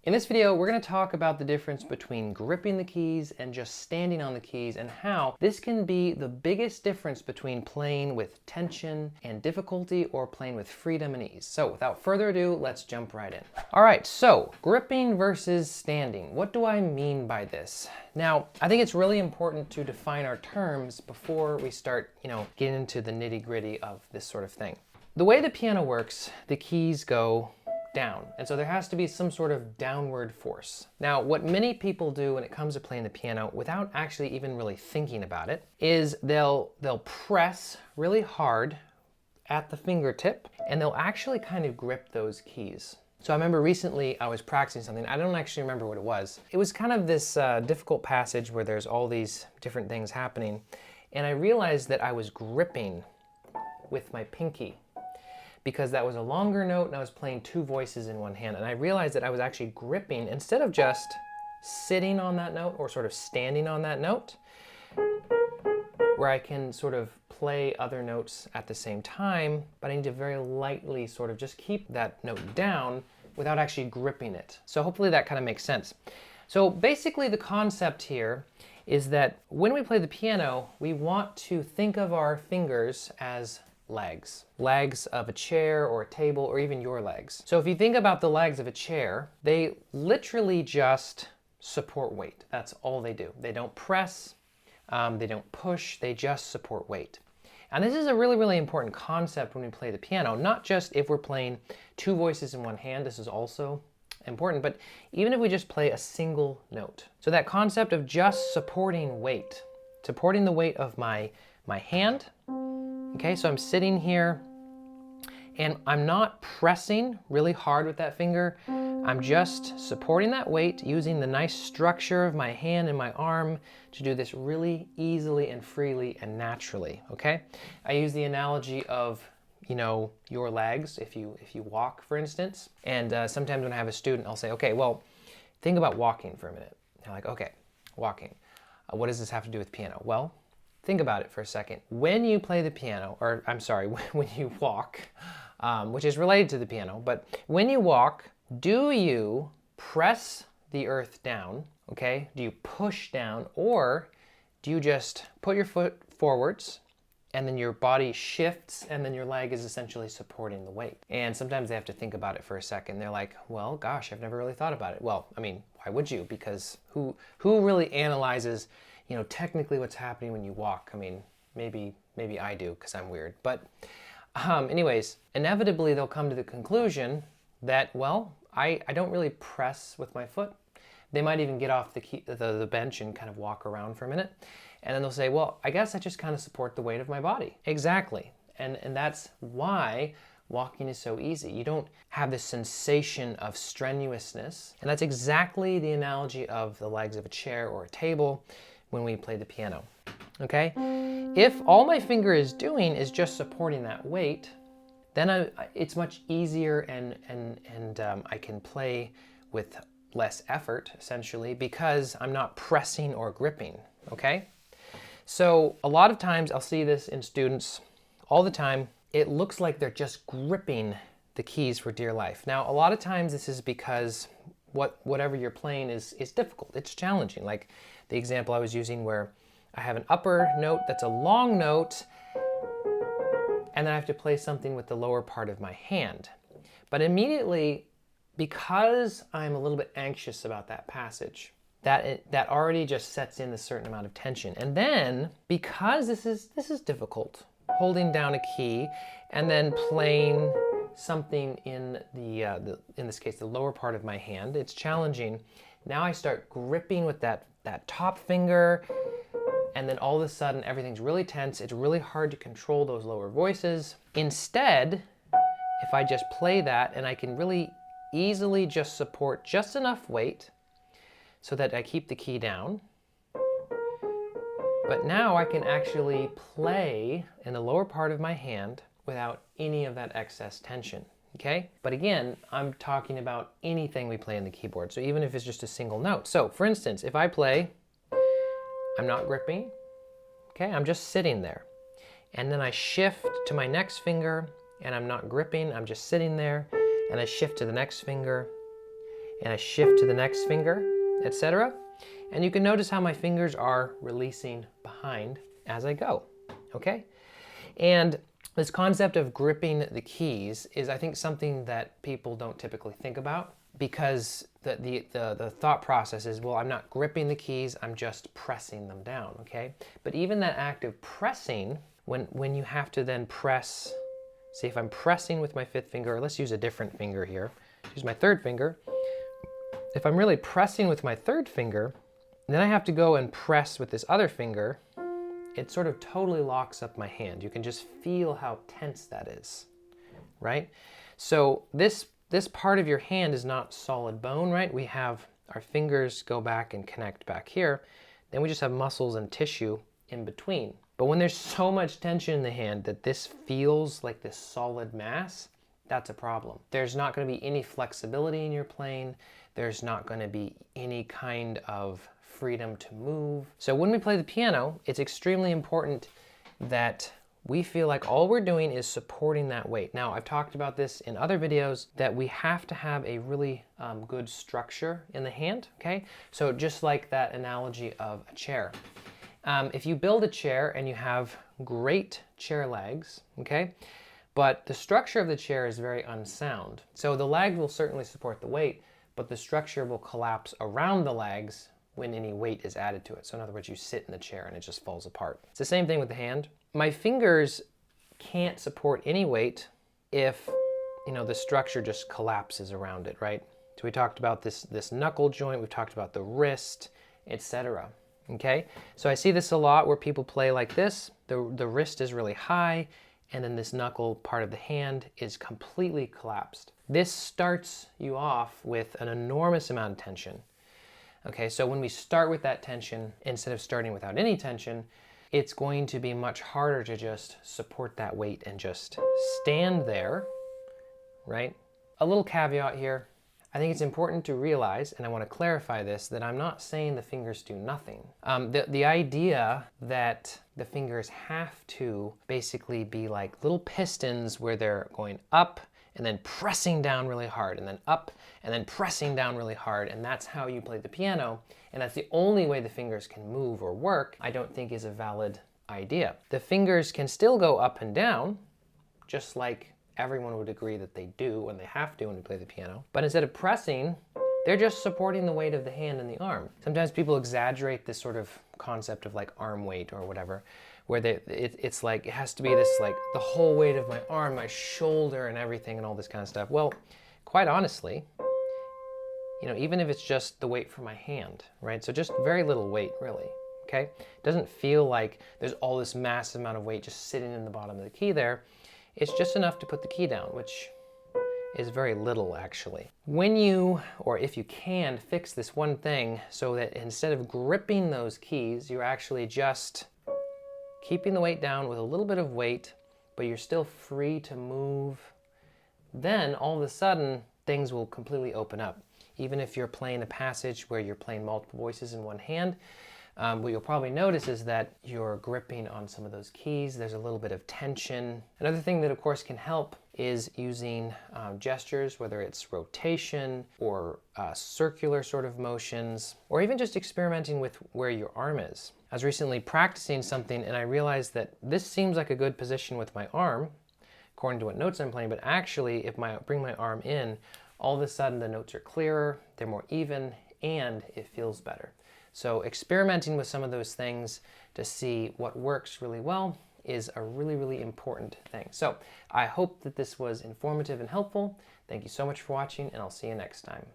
In this video, we're going to talk about the difference between gripping the keys and just standing on the keys, and how this can be the biggest difference between playing with tension and difficulty or playing with freedom and ease. So without further ado, let's jump right in. All right, so gripping versus standing. What do I mean by this? Now, I think it's really important to define our terms before we start, getting into the nitty-gritty of this sort of thing. The way the piano works, the keys go down. And so there has to be some sort of downward force. Now, what many people do when it comes to playing the piano without actually even really thinking about it is they'll press really hard at the fingertip and they'll actually kind of grip those keys. So I remember recently I was practicing something. I don't actually remember what it was. It was kind of this difficult passage where there's all these different things happening. And I realized that I was gripping with my pinky, because that was a longer note and I was playing two voices in one hand. And I realized that I was actually gripping instead of just sitting on that note or sort of standing on that note, where I can sort of play other notes at the same time, but I need to very lightly sort of just keep that note down without actually gripping it. So hopefully that kind of makes sense. So basically the concept here is that when we play the piano, we want to think of our fingers as legs of a chair or a table, or even your legs. So if you think about the legs of a chair, they literally just support weight. That's all they do. They don't press, they don't push, they just support weight. And this is a really, really important concept when we play the piano, not just if we're playing two voices in one hand, this is also important, but even if we just play a single note. So that concept of just supporting weight, supporting the weight of my hand. Okay, so I'm sitting here and I'm not pressing really hard with that finger. I'm just supporting that weight using the nice structure of my hand and my arm to do this really easily and freely and naturally, okay? I use the analogy of, your legs if you walk, for instance. And sometimes when I have a student, I'll say, okay, well, think about walking for a minute. They're like, okay, walking. What does this have to do with piano? Well, think about it for a second. When you play the piano, or I'm sorry, when you walk, which is related to the piano, but when you walk, do you press the earth down, okay? Do you push down, or do you just put your foot forwards and then your body shifts and then your leg is essentially supporting the weight? And sometimes they have to think about it for a second. They're like, well, gosh, I've never really thought about it. Well, I mean, why would you? Because who really analyzes technically what's happening when you walk? I mean, maybe I do because I'm weird. But anyways, inevitably they'll come to the conclusion that, well, I don't really press with my foot. They might even get off the bench and kind of walk around for a minute. And then they'll say, well, I guess I just kind of support the weight of my body. Exactly. And that's why walking is so easy. You don't have this sensation of strenuousness. And that's exactly the analogy of the legs of a chair or a table when we play the piano, okay? If all my finger is doing is just supporting that weight, then it's much easier and I can play with less effort, essentially, because I'm not pressing or gripping, okay? So a lot of times I'll see this in students all the time. It looks like they're just gripping the keys for dear life. Now, a lot of times this is because whatever you're playing is difficult, it's challenging. Like the example I was using where I have an upper note that's a long note, and then I have to play something with the lower part of my hand. But immediately, because I'm a little bit anxious about that passage, that already just sets in a certain amount of tension. And then, because this is difficult, holding down a key and then playing something in in this case, the lower part of my hand, it's challenging. Now I start gripping with that top finger, and then all of a sudden everything's really tense. It's really hard to control those lower voices. Instead, if I just play that, and I can really easily just support just enough weight so that I keep the key down, but now I can actually play in the lower part of my hand without any of that excess tension, okay? But again, I'm talking about anything we play on the keyboard, so even if it's just a single note. So for instance, if I play, I'm not gripping, okay? I'm just sitting there. And then I shift to my next finger, and I'm not gripping, I'm just sitting there, and I shift to the next finger, and I shift to the next finger, etc. And you can notice how my fingers are releasing behind as I go, okay? And this concept of gripping the keys is, I think, something that people don't typically think about, because the thought process is, well, I'm not gripping the keys, I'm just pressing them down, okay? But even that act of pressing, when you have to then press, see if I'm pressing with my fifth finger, or let's use a different finger here, use my third finger. If I'm really pressing with my third finger, then I have to go and press with this other finger, it sort of totally locks up my hand. You can just feel how tense that is, right? So this part of your hand is not solid bone, right? We have our fingers go back and connect back here. Then we just have muscles and tissue in between. But when there's so much tension in the hand that this feels like this solid mass, that's a problem. There's not going to be any flexibility in your playing. There's not going to be any kind of freedom to move. So when we play the piano, it's extremely important that we feel like all we're doing is supporting that weight. Now, I've talked about this in other videos, that we have to have a really good structure in the hand, okay? So just like that analogy of a chair. If you build a chair and you have great chair legs, okay, but the structure of the chair is very unsound. So the leg will certainly support the weight, but the structure will collapse around the legs when any weight is added to it. So in other words, you sit in the chair and it just falls apart. It's the same thing with the hand. My fingers can't support any weight if, you know, the structure just collapses around it, right? So we talked about this knuckle joint, we've talked about the wrist, etc. Okay? So I see this a lot where people play like this. The wrist is really high, and then this knuckle part of the hand is completely collapsed. This starts you off with an enormous amount of tension. Okay, so when we start with that tension, instead of starting without any tension, it's going to be much harder to just support that weight and just stand there, right? A little caveat here. I think it's important to realize, and I want to clarify this, that I'm not saying the fingers do nothing. The idea that the fingers have to basically be like little pistons where they're going up and then pressing down really hard, and then up, and then pressing down really hard, and that's how you play the piano, and that's the only way the fingers can move or work, I don't think is a valid idea. The fingers can still go up and down, just like everyone would agree that they do when they have to when we play the piano, but instead of pressing, they're just supporting the weight of the hand and the arm. Sometimes people exaggerate this sort of concept of like arm weight or whatever, where it's like, it has to be this, like the whole weight of my arm, my shoulder and everything and all this kind of stuff. Well, quite honestly, you know, even if it's just the weight for my hand, right? So just very little weight, really, okay? It doesn't feel like there's all this massive amount of weight just sitting in the bottom of the key there. It's just enough to put the key down, which is very little, actually. When you, or if you can, fix this one thing so that instead of gripping those keys, you're actually just keeping the weight down with a little bit of weight, but you're still free to move, then all of a sudden things will completely open up. Even if you're playing a passage where you're playing multiple voices in one hand, what you'll probably notice is that you're gripping on some of those keys. There's a little bit of tension. Another thing that of course can help is using gestures, whether it's rotation or circular sort of motions, or even just experimenting with where your arm is. I was recently practicing something and I realized that this seems like a good position with my arm, according to what notes I'm playing, but actually if I bring my arm in, all of a sudden the notes are clearer, they're more even, and it feels better. So experimenting with some of those things to see what works really well is a really, really important thing. So I hope that this was informative and helpful. Thank you so much for watching, and I'll see you next time.